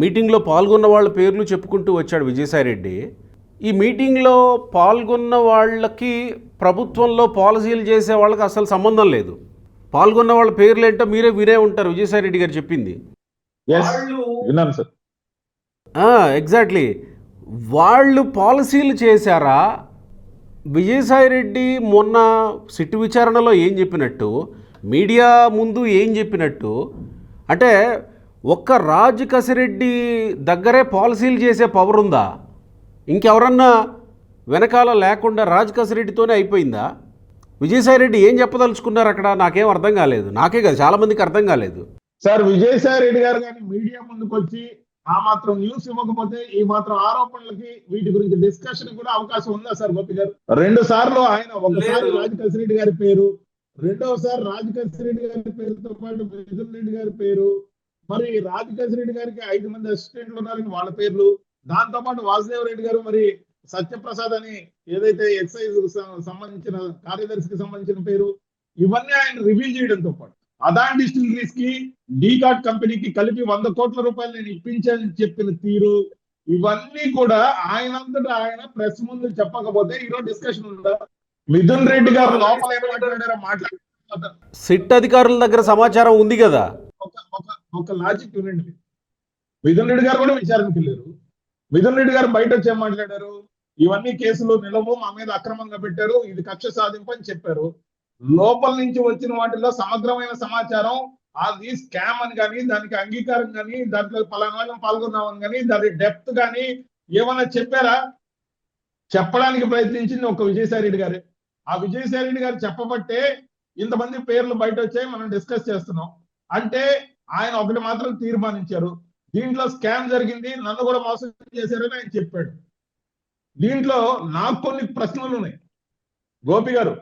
మీటింగ్లో పాల్గొన్న వాళ్ళ పేర్లు చెప్పుకుంటూ వచ్చాడు విజయసాయి రెడ్డి. ఈ మీటింగ్లో పాల్గొన్న వాళ్ళకి ప్రభుత్వంలో పాలసీలు చేసే వాళ్ళకి అసలు సంబంధం లేదు. పాల్గొన్న వాళ్ళ పేర్లు ఏంటో మీరే వినే ఉంటారు, విజయసాయి రెడ్డి గారు చెప్పింది. ఎగ్జాక్ట్లీ. వాళ్ళు పాలసీలు చేశారా? విజయసాయి రెడ్డి మొన్న సిట్టు విచారణలో ఏం చెప్పినట్టు, మీడియా ముందు ఏం చెప్పినట్టు, అంటే ఒక్క రాజ్ కసిరెడ్డి దగ్గరే పాలసీలు చేసే పవర్ ఉందా? ఇంకెవరన్నా వెనకాల లేకుండా రాజ్ కసిరెడ్డితోనే అయిపోయిందా? విజయసాయి రెడ్డి ఏం చెప్పదలుచుకున్నారు అక్కడ? నాకేం అర్థం కాలేదు. నాకే కదా, చాలా మందికి అర్థం కాలేదు. సార్, విజయసాయి రెడ్డి గారు కానీ మీడియా ముందుకు వచ్చి ఆ మాత్రం న్యూస్ ఇవ్వకపోతే ఈ మాత్రం ఆరోపణలకి వీటి గురించి డిస్కషన్ కూడా అవకాశం ఉందా సార్ గోపి గారు? 2 సార్లు ఆయన, ఒకసారి రాజ్ కసిరెడ్డి గారి పేరు, రెండోసారి రాజ్ కసిరెడ్డి గారి పేరుతో పాటు మిథున్ రెడ్డి గారి పేరు, మరి రాజ్ కసిరెడ్డి గారికి 5 మంది అసిస్టెంట్లు ఉన్నారని వాళ్ళ పేర్లు, దాంతో పాటు వాసుదేవ్ రెడ్డి గారు, మరి సత్యప్రసాద్ అని ఏదైతే ఎక్సైజ్ సంబంధించిన కార్యదర్శికి సంబంధించిన పేరు, ఇవన్నీ ఆయన రివీల్ చేయడంతో పాటు అదాన్ డిస్టిలరీస్ కి, డీకాట్ కంపెనీకి కలిపి 100 కోట్ల రూపాయలు నేను ఇప్పించానని చెప్పిన తీరు, ఇవన్నీ కూడా ఆయనంతటా ఆయన ప్రెస్ ముందు చెప్పకపోతే ఈరోజు డిస్కషన్ ఉందా? మిథున్ రెడ్డి గారు లోపల ఏం మాట్లాడారో మాట్లాడారు. సిట్ అధికారుల దగ్గర సమాచారం ఉంది కదా. ఒక లాజిక్ వినండి. మిథున్ రెడ్డి గారు కూడా విచారణకు వెళ్ళారు. మిథున్ రెడ్డి గారు బయట వచ్చి ఏం మాట్లాడారు? ఇవన్నీ కేసులు నిలవు, మా మీద అక్రమంగా పెట్టారు, ఇది కక్ష సాధింపు అని చెప్పారు. లోపల నుంచి వచ్చిన వాటిలో సమగ్రమైన సమాచారం, అది స్కామ్ అని కానీ, దానికి అంగీకారం కానీ, దాంట్లో పలానా వాళ్ళని పాల్గొన్నామని కానీ, దాని డెప్త్ కానీ ఏమన్నా చెప్పారా? చెప్పడానికి ప్రయత్నించింది ఒక విజయసాయి రెడ్డి గారే. ఆ విజయసాయి రెడ్డి గారు చెప్పబట్టే ఇంతమంది పేర్లు బయట వచ్చాయి, మనం డిస్కస్ చేస్తున్నాం. అంటే ఆయన ఒకటి మాత్రం తీర్మానించారు, దీంట్లో స్కామ్ జరిగింది, నన్ను కూడా మోసం చేశారని ఆయన చెప్పాడు. దీంట్లో నాకు కొన్ని ప్రశ్నలు ఉన్నాయి గోపి గారు.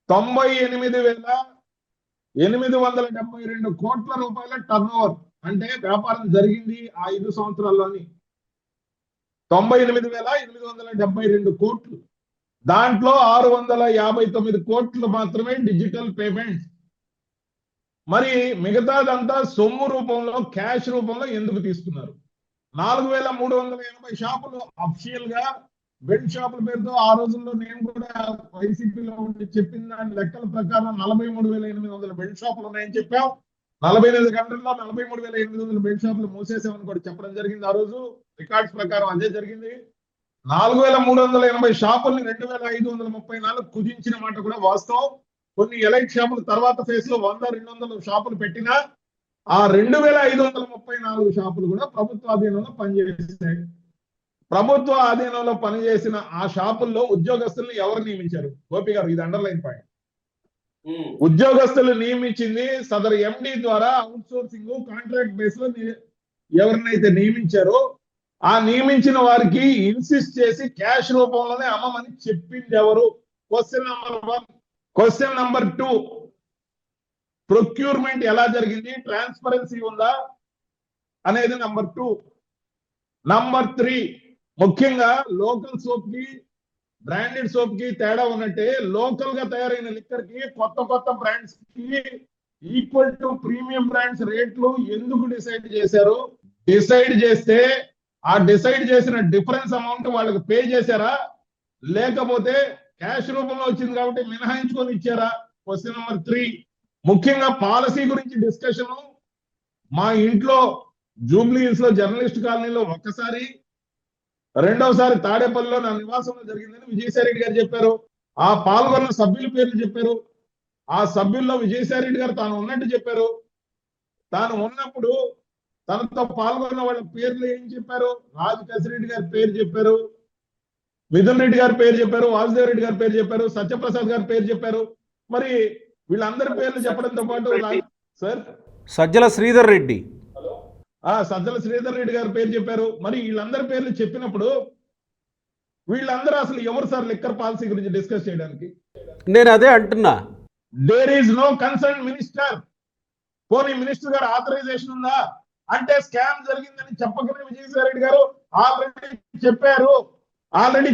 98,872 కోట్ల రూపాయల టర్నోవర్ అంటే వ్యాపారం జరిగింది ఆ 5 సంవత్సరాల్లోని. 98,872 కోట్లు. దాంట్లో 659 కోట్లు మాత్రమే డిజిటల్ పేమెంట్స్. మరి మిగతాదంతా సొమ్ము రూపంలో, క్యాష్ రూపంలో ఎందుకు తీసుకున్నారు? 4,380 షాపులు అఫిషియల్ గా బెల్ట్ షాపుల పేరుతో ఆ రోజుల్లో నేను కూడా వైసీపీలో ఉండి చెప్పిన దాని లెక్కల ప్రకారం 43,800 బెల్ట్ షాపులు ఉన్నాయని చెప్పాం. 48 గంటల్లో 43,800 బెల్ట్ షాపులు మూసేసామని కూడా చెప్పడం జరిగింది. ఆ రోజు రికార్డ్స్ ప్రకారం అదే జరిగింది. 4,380 షాపుల్ని 2,534 కుదించిన మాట కూడా వాస్తవం. కొన్ని ఎలైట్ షాపులు తర్వాత ఫేజ్ లో 100-200 షాపులు పెట్టినా ఆ 2,534 షాపులు కూడా ప్రభుత్వ ఆధీనంలో పనిచేసాయి. ప్రభుత్వ ఆధీనంలో పనిచేసిన ఆ షాపుల్లో ఉద్యోగస్తుల్ని ఎవరు నియమించారు? గోపి గారు, ఇది అండర్లైన్ పాయింట్. ఉద్యోగస్తులు నియమించింది సదరు ఎండి ద్వారా అవుట్ సోర్సింగ్ కాంట్రాక్ట్ బేస్ లో ఎవరినైతే నియమించారో ఆ నియమించిన వారికి ఇన్సిస్ట్ చేసి క్యాష్ రూపంలోనే అమ్మమని చెప్పింది ఎవరు? Question number 1. Question number 2, procurement ఎలా జరిగింది, ట్రాన్స్పరెన్సీ ఉందా అనేది నెంబర్ 2. నంబర్ 3, ముఖ్యంగా లోకల్ సోప్ కి బ్రాండెడ్ సోప్ కి తేడా ఉన్నట్టే లోకల్ గా తయారైన లిక్కర్ కి కొత్త బ్రాండ్స్ కి ఈక్వల్ టు ప్రీమియం బ్రాండ్స్ రేట్లు ఎందుకు డిసైడ్ చేశారు? డిసైడ్ చేస్తే ఆ డిసైడ్ చేసిన డిఫరెన్స్ అమౌంట్ వాళ్ళకి పే చేశారా, లేకపోతే క్యాష్ రూపంలో వచ్చింది కాబట్టి మినహాయించుకొని ఇచ్చారా? Question number 3. ముఖ్యంగా పాలసీ గురించి డిస్కషన్ మా ఇంట్లో జూబ్లీ హిల్స్ లో జర్నలిస్ట్ కాలనీలో ఒక్కసారి, రెండవసారి తాడేపల్లిలో నా నివాసంలో జరిగిందని విజయసాయి రెడ్డి గారు చెప్పారు. ఆ పాల్గొన్న సభ్యుల పేర్లు చెప్పారు. ఆ సభ్యుల్లో విజయసాయి రెడ్డి గారు తాను ఉన్నట్టు చెప్పారు. తాను ఉన్నప్పుడు తనతో పాల్గొన్న వాళ్ళ పేర్లు ఏం చెప్పారు? రాజ్ కసిరెడ్డి గారి పేరు చెప్పారు, మిథున్ రెడ్డి గారి పేరు చెప్పారు, వాసుదేవ్ రెడ్డి గారి పేరు చెప్పారు, సత్యప్రసాద్ గారి పేరు చెప్పారు. మరి వీళ్ళందరి పేర్లు చెప్పడంతో పాటు సార్ సజ్జల శ్రీధర్ రెడ్డి, సజ్జల శ్రీధర్ రెడ్డి గారి పేరు చెప్పారు. మరి వీళ్ళందరి పేర్లు చెప్పినప్పుడు వీళ్ళందరూ అసలు ఎవరు సార్ లిక్కర్ పాలసీ గురించి డిస్కస్ చేయడానికి? నేను అదే అంటున్నా. There is no concern minister. పోనీ మినిస్టర్ గారు ఆథరైజేషన్ ఉందా అంటే స్కామ్ జరిగిందని చెప్పకనే విజయసాయి రెడ్డి గారు ఆల్రెడీ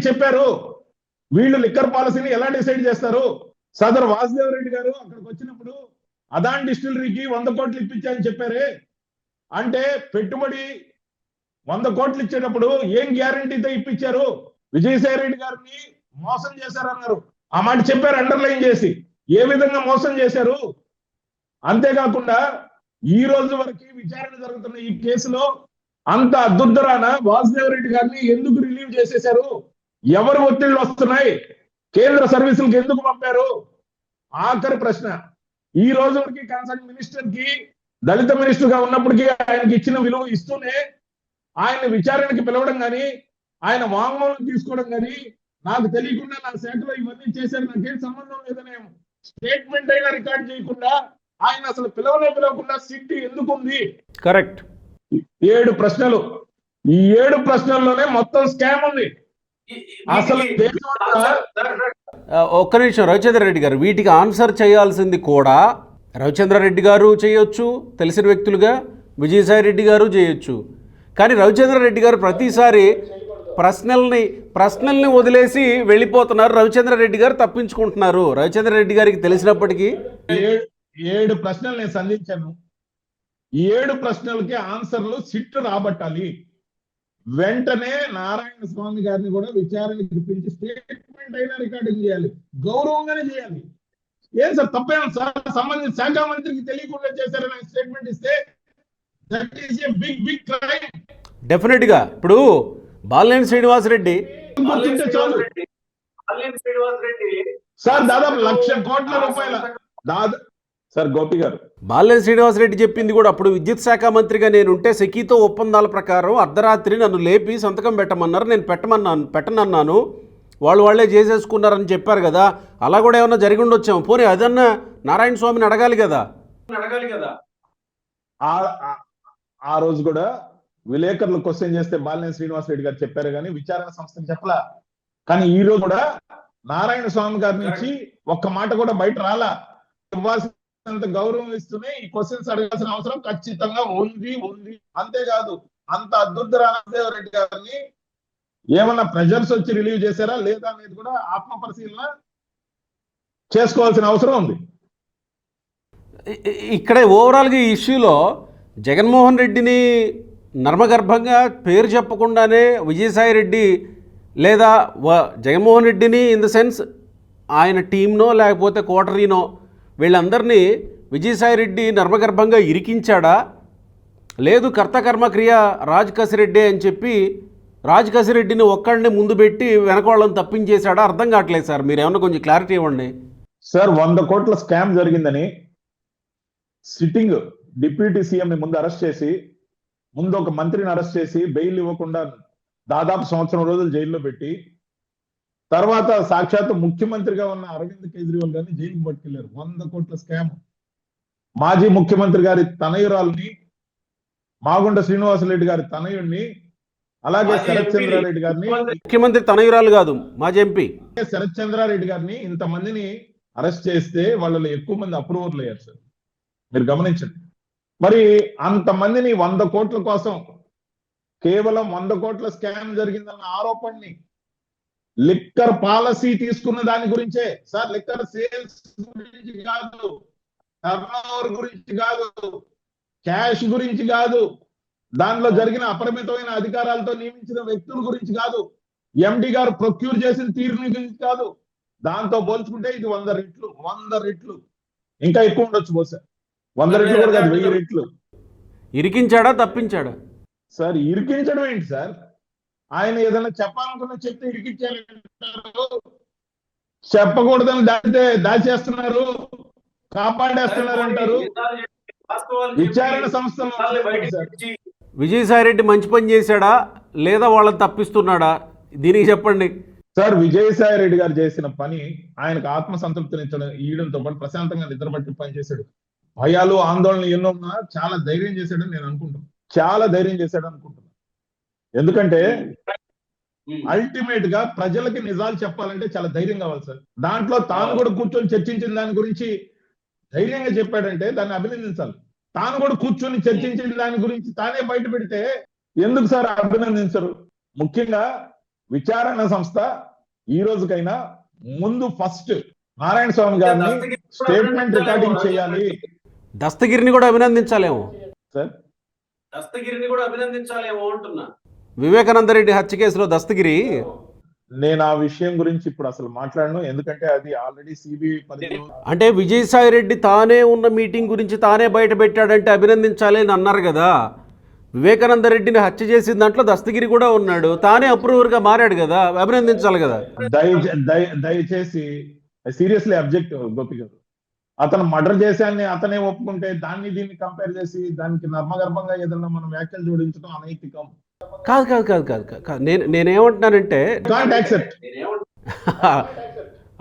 చెప్పారు. వీళ్ళు లిక్కర్ పాలసీని ఎలా డిసైడ్ చేస్తారు? సదర్ వాసుదేవ్ రెడ్డి గారు అక్కడికి వచ్చినప్పుడు అదాన్ డిస్టిలరీకి 100 కోట్లు ఇప్పించాయని చెప్పారే, అంటే పెట్టుబడి 100 కోట్లు ఇచ్చేటప్పుడు ఏం గ్యారంటీతో ఇప్పించారు? విజయసాయి రెడ్డి గారిని మోసం చేశారన్నారు. ఆ మాట చెప్పారు అండర్లైన్ చేసి. ఏ విధంగా మోసం చేశారు? అంతేకాకుండా ఈ రోజు వరకు విచారణ జరుగుతున్న ఈ కేసులో అంత అద్దుద్దరాన వాసుదేవ్ రెడ్డి గారిని ఎందుకు రిలీవ్ చేసేశారు? ఎవరు ఒత్తిళ్లు వస్తున్నాయి? కేంద్ర సర్వీసులకు ఎందుకు పంపారు? ఆఖరి ప్రశ్న, ఈ రోజు వరకు కన్సర్న్ మినిస్టర్ కి, దళిత మినిస్టర్ గా ఉన్నప్పటికీ ఆయనకి ఇచ్చిన విలువ ఇస్తూనే ఆయన విచారణకి పిలవడం కానీ, ఆయన వాంగ్మూలం తీసుకోవడం కానీ, నాకు తెలియకుండా నా శాఖలో ఇవన్నీ చేశారు, నాకేం సంబంధం లేదనే స్టేట్మెంట్ అయినా రికార్డ్ చేయకుండా ఆయన అసలు పిలవకుండా సిట్టి ఎందుకు ఉంది? కరెక్ట్. 7 ప్రశ్నలు. ఈ 7 ప్రశ్నల్లోనే మొత్తం స్కామ్ ఉంది. అసలు ఒక్క నిమిషం రవిచంద్ర రెడ్డి గారు, వీటికి ఆన్సర్ చేయాల్సింది కూడా రవిచంద్ర రెడ్డి గారు చేయొచ్చు, తెలిసిన వ్యక్తులుగా విజయసాయి రెడ్డి గారు చేయొచ్చు. కానీ రవిచంద్ర రెడ్డి గారు ప్రతిసారి ప్రశ్నల్ని వదిలేసి వెళ్ళిపోతున్నారు. రవిచంద్ర రెడ్డి గారు తప్పించుకుంటున్నారు. రవిచంద్ర రెడ్డి గారికి తెలిసినప్పటికీ 7 ప్రశ్నలు నేను సంధించాను. 7 ప్రశ్నలకి ఆన్సర్లు సిట్ రాబట్టాలి. వెంటనే నారాయణ స్వామి గారిని కూడా విచారణకి పిలిచి స్టేట్మెంట్ అయినా రికార్డింగ్ చేయాలి, గౌరవంగానే చేయాలి. ఏం సార్ తప్పేం సార్? సంబంధించిన శాఖ మంత్రికి తెలియకుండా చేశారని స్టేట్మెంట్ ఇస్తే that is a big crime. Definite గా. ఇప్పుడు బాలినేని శ్రీనివాసరెడ్డి చాలు సార్, దాదాపు 1,00,000 కోట్ల రూపాయల సార్ గోపి గారు, బాలినేని శ్రీనివాసరెడ్డి చెప్పింది కూడా అప్పుడు విద్యుత్ శాఖ మంత్రిగా నేనుంటే సెకీతో ఒప్పందాల ప్రకారం అర్ధరాత్రి నన్ను లేపి సంతకం పెట్టమన్నారు, నేను పెట్టనన్నాను, వాళ్ళే చేసేసుకున్నారని చెప్పారు కదా. అలా కూడా ఏమన్నా జరిగి ఉండొచ్చాము. పోనీ అదన్నా నారాయణ స్వామిని అడగాలి కదా. ఆ రోజు కూడా విలేకరులు క్వశ్చన్ చేస్తే బాలినేని శ్రీనివాసరెడ్డి గారు చెప్పారు కానీ విచారణ సంస్థకి చెప్పలా. కానీ ఈ రోజు కూడా నారాయణ స్వామి గారి నుంచి ఒక్క మాట కూడా బయట రాలా. ఇవ్వాల్సినంత గౌరవం ఇస్తూనే ఈ క్వశ్చన్స్ అడగాల్సిన అవసరం ఖచ్చితంగా ఉంది. అంతేకాదు, అంత అద్భుత రామదేవ్ రెడ్డి గారిని ఏమన్నా ప్రెజర్స్ వచ్చి రిలీవ్ చేశారా లేదా అనేది కూడా ఆత్మ పరిశీలన చేసుకోవాల్సిన అవసరం ఉంది. ఇక్కడ ఓవరాల్గా ఈ ఇష్యూలో జగన్మోహన్ రెడ్డిని నర్మగర్భంగా పేరు చెప్పకుండానే విజయసాయి రెడ్డి లేదా జగన్మోహన్ రెడ్డిని ఇన్ ద సెన్స్ ఆయన టీంనో లేకపోతే కోటరీనో వీళ్ళందరినీ విజయసాయి రెడ్డి నర్మగర్భంగా ఇరికించాడా, లేదు కర్తకర్మక్రియ రాజ్ కసిరెడ్డి అని చెప్పి రాజ్ కసిరెడ్డిని ఒక్కడిని ముందు పెట్టి వెనక వాళ్ళని తప్పించేశాడా? అర్థం కావట్లేదు సార్, మీరు ఏమన్నా కొంచెం క్లారిటీ ఇవ్వండి. సార్ 100 కోట్ల స్కామ్ జరిగిందని సిట్టింగ్ డిప్యూటీ సీఎం ని ముందు అరెస్ట్ చేసి, ముందు ఒక మంత్రిని అరెస్ట్ చేసి బెయిల్ ఇవ్వకుండా దాదాపు 1 సంవత్సరం రోజులు జైల్లో పెట్టి, తర్వాత సాక్షాత్ ముఖ్యమంత్రిగా ఉన్న అరవింద్ కేజ్రీవాల్ గారిని జైలుకి పట్టుకెళ్లారు. 100 కోట్ల స్కామ్. మాజీ ముఖ్యమంత్రి గారి తనయురాల్ని, మాగుంట శ్రీనివాసరెడ్డి గారి తనయుడిని, అలాగే శరత్ చంద్రారెడ్డి గారిని, ముఖ్యమంత్రి తనయురాలు కాదు మాజీ ఎంపీ శరత్ చంద్రారెడ్డి గారిని ఇంతమందిని అరెస్ట్ చేస్తే వాళ్ళలో ఎక్కువ మంది అప్రూవర్లు అయ్యారు సార్, మీరు గమనించండి. మరి అంతమందిని 100 కోట్ల కోసం, కేవలం 100 కోట్ల స్కామ్ జరిగిందన్న ఆరోపణని, లిక్కర్ పాలసీ తీసుకున్న దాని గురించే సార్, లిక్కర్ సేల్స్ గురించి కాదు, టర్నోవర్ గురించి కాదు, క్యాష్ గురించి కాదు, దానిలో జరిగిన అపరిమితమైన అధికారాలతో నియమించిన వ్యక్తుల గురించి కాదు, ఎండి గారు ప్రొక్యూర్ చేసిన తీరు గురించి కాదు. దాంతో పోల్చుకుంటే ఇది 100 రెట్లు ఇంకా ఎక్కువ ఉండొచ్చు బహుశా. 100 రెట్లు కూడా కాదు, 1000 రెట్లు. ఇరికించాడా తప్పించాడా? సార్ ఇరికించడం ఏంటి సార్? ఆయన ఏదైనా చెప్పాలనుకున్నా చెప్తే ఇరికించారంటారు, చెప్పకూడదని దాచేస్తున్నారు, కాపాడేస్తున్నారు అంటారు. విచారణ సంస్థలు సార్, విజయసాయిరెడ్డి మంచి పని చేశాడా లేదా వాళ్ళని తప్పిస్తున్నాడా? దీనికి చెప్పండి సార్. విజయసాయి రెడ్డి గారు చేసిన పని ఆయనకు ఆత్మసంతృప్తినిచ్చడం ఇవ్వడంతో పాటు ప్రశాంతంగా నిద్రపట్టి పని చేశాడు. భయాలు ఆందోళనలు ఎన్నో ఉన్నా చాలా ధైర్యం చేశాడని నేను అనుకుంటున్నాను. చాలా ధైర్యం చేశాడు అనుకుంటున్నాను. ఎందుకంటే అల్టిమేట్ గా ప్రజలకి నిజాలు చెప్పాలంటే చాలా ధైర్యం కావాలి సార్. దాంట్లో తాను కూడా కూర్చొని చర్చించిన దాని గురించి ధైర్యంగా చెప్పాడంటే దాన్ని అభినందించాలి. తాను కూడా కూర్చొని చర్చించిన దాని గురించి తానే బయట పెడితే ఎందుకు సార్ అభినందించరు? ముఖ్యంగా విచారణ సంస్థ ఈ రోజుకైనా ముందు ఫస్ట్ నారాయణ స్వామి గారిని స్టేట్మెంట్ రికార్డింగ్ చేయాలి. దస్తగిరిని కూడా అభినందించాలేమో సార్, దస్తగిరిని కూడా అభినందించాలేమో అంటున్నా. వివేకానంద రెడ్డి హత్య కేసులో దస్తగిరి, నేను ఆ విషయం గురించి ఇప్పుడు అసలు మాట్లాడను, ఎందుకంటే అది ఆల్రెడీ సిబిఐ పరిధిలో. అంటే విజయసాయి రెడ్డి తానే ఉన్న మీటింగ్ గురించి తానే బయట పెట్టాడంటే అభినందించాలి అని అన్నారు కదా. వివేకానంద రెడ్డిని హత్య చేసిన దాంట్లో దస్తగిరి కూడా ఉన్నాడు, తానే అప్రూవర్గా మారాడు కదా, అభినందించాలి కదా. దయచేసి సీరియస్లీ అబ్జెక్ట్ గోపి గారు. అతను మర్డర్ చేశాన్ని అతనే ఒప్పుకుంటే దాన్ని దీన్ని కంపేర్ చేసి దానికి నర్మగర్భంగా ఏదైనా మనం వ్యాఖ్యలు జోడించడం అనైతికం. కాదు కాదు కాదు కాదు కాదు నేనేమంటున్నానంటే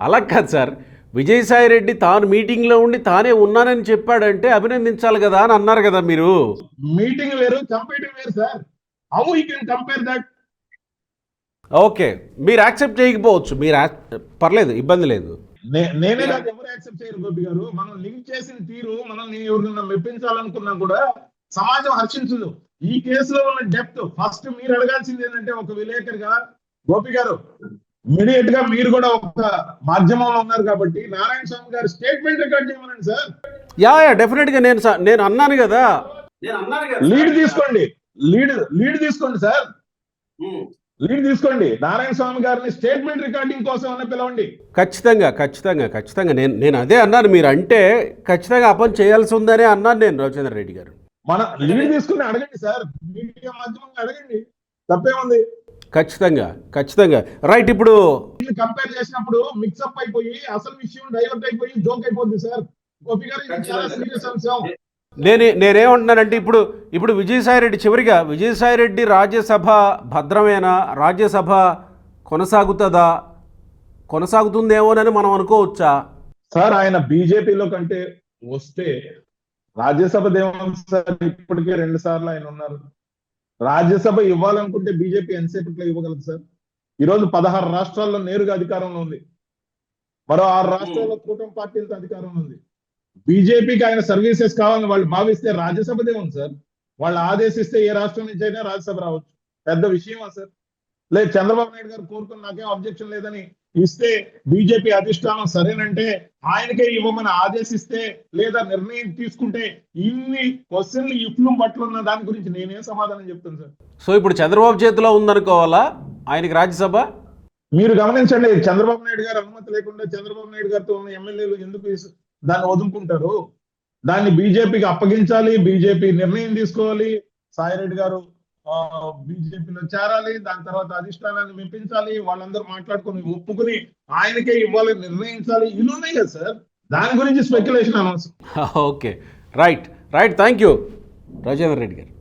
అలా కాదు సార్. విజయసాయి రెడ్డి తాను మీటింగ్లో ఉండి తానే ఉన్నానని చెప్పాడంటే అభినందించాలి కదా అని అన్నారు కదా మీరు. మీటింగ్ వేరు, కంపేటింగ్ వేరు sir. How you can compare that? Okay, మీరు యాక్సెప్ట్ చేయకపోవచ్చు, మీరు పర్లేదు, ఇబ్బంది లేదు. నేనే కాదు, ఎవరు యాక్సెప్ట్ చేయరు గోపి గారు. మనం లింక్ చేసిన తీరు మనల్ని ఎవరినైనా మెప్పించాలనుకున్నా కూడా సమాజం హర్షించదు. ఈ కేసులో ఉన్న డెప్త్ ఫస్ట్ మీరు అడగాల్సింది ఏంటంటే, ఒక విలేకరిగా గోపి గారు ఇమీడియట్ గా మీరు కూడా ఒక మాధ్యమంలో ఉన్నారు కాబట్టి నారాయణ స్వామి గారు స్టేట్మెంట్ రికార్డ్ చేయమనండి సార్. యా డెఫినెట్ గా నేను అన్నాను కదా, లీడ్ తీసుకోండి, లీడ్ తీసుకోండి సార్, లీడ్ తీసుకోండి. నారాయణ స్వామి గారిని స్టేట్మెంట్ రికార్డింగ్ కోసం అన్న పిలవండి. ఖచ్చితంగా ఖచ్చితంగా ఖచ్చితంగా నేను అదే అన్నాను. మీరు అంటే ఖచ్చితంగా ఆ పని చేయాల్సి ఉందనే అన్నాను నేను, రవిచంద్ర రెడ్డి గారు. మన లీడ్ తీసుకుని అడగండి సార్, మీడియా మాధ్యమంగా అడగండి, తప్పేముంది? ఖచ్చితంగా ఖచ్చితంగా రైట్. ఇప్పుడు కంపేర్ చేసినప్పుడు మిక్సప్ అయిపోయి అసలు విషయం డైవర్ట్ అయిపోయి జోక్ అయిపోద్ది సార్. గోపి గారు ఇది చాలా సీరియస్ అంశం. నేనేమంటున్నానంటే ఇప్పుడు విజయసాయి రెడ్డి చివరిగా, విజయసాయి రెడ్డి రాజ్యసభ భద్రమేనా? రాజ్యసభ కొనసాగుతుందేమోనని మనం అనుకోవచ్చా సార్? ఆయన బీజేపీలో కంటే వస్తే రాజ్యసభ దేవం సార్. ఇప్పటికే 2 సార్లు ఆయన ఉన్నారు. రాజ్యసభ ఇవ్వాలనుకుంటే బీజేపీ ఎంతసేపట్లో ఇవ్వగలదు సార్? ఈరోజు 16 రాష్ట్రాల్లో నేరుగా అధికారంలో ఉంది, మరో 6 రాష్ట్రాల్లో కూటమి పార్టీలతో అధికారంలో ఉంది. బీజేపీకి ఆయన సర్వీసెస్ కావాలని వాళ్ళు భావిస్తే రాజ్యసభదే ఉంది సార్. వాళ్ళు ఆదేశిస్తే ఏ రాష్ట్రం నుంచి అయినా రాజ్యసభ రావచ్చు. పెద్ద విషయమా సార్? లేదు, చంద్రబాబు నాయుడు గారు కోరుకుని నాకేం అబ్జెక్షన్ లేదని ఇస్తే, బీజేపీ అధిష్టానం సరేనంటే ఆయనకే ఇవ్వమని ఆదేశిస్తే లేదా నిర్ణయం తీసుకుంటే ఇన్ని క్వశ్చన్లు ఇఫ్లు బట్లున్న దాని గురించి నేనేం సమాధానం చెప్తాను సార్? సో ఇప్పుడు చంద్రబాబు చేతిలో ఉందనుకోవాలా ఆయనకి రాజ్యసభ? మీరు గమనించండి, చంద్రబాబు నాయుడు గారు అనుమతి లేకుండా చంద్రబాబు నాయుడు గారితో ఉన్న ఎమ్మెల్యేలు ఎందుకు దాన్ని వదులుకుంటారు? దాన్ని బీజేపీకి అప్పగించాలి, బీజేపీ నిర్ణయం తీసుకోవాలి. సాయిరెడ్డి గారు బీజేపీలో చేరాలి, దాని తర్వాత అధిష్టానాన్ని మెప్పించాలి, వాళ్ళందరూ మాట్లాడుకుని ఒప్పుకుని ఆయనకే ఇవ్వాలని నిర్ణయించాలి. ఇవి ఉన్నాయి కదా సార్, దాని గురించి స్పెక్యులేషన్ అనవసరం. Okay, right. Thank you Rajendra Reddy గారు.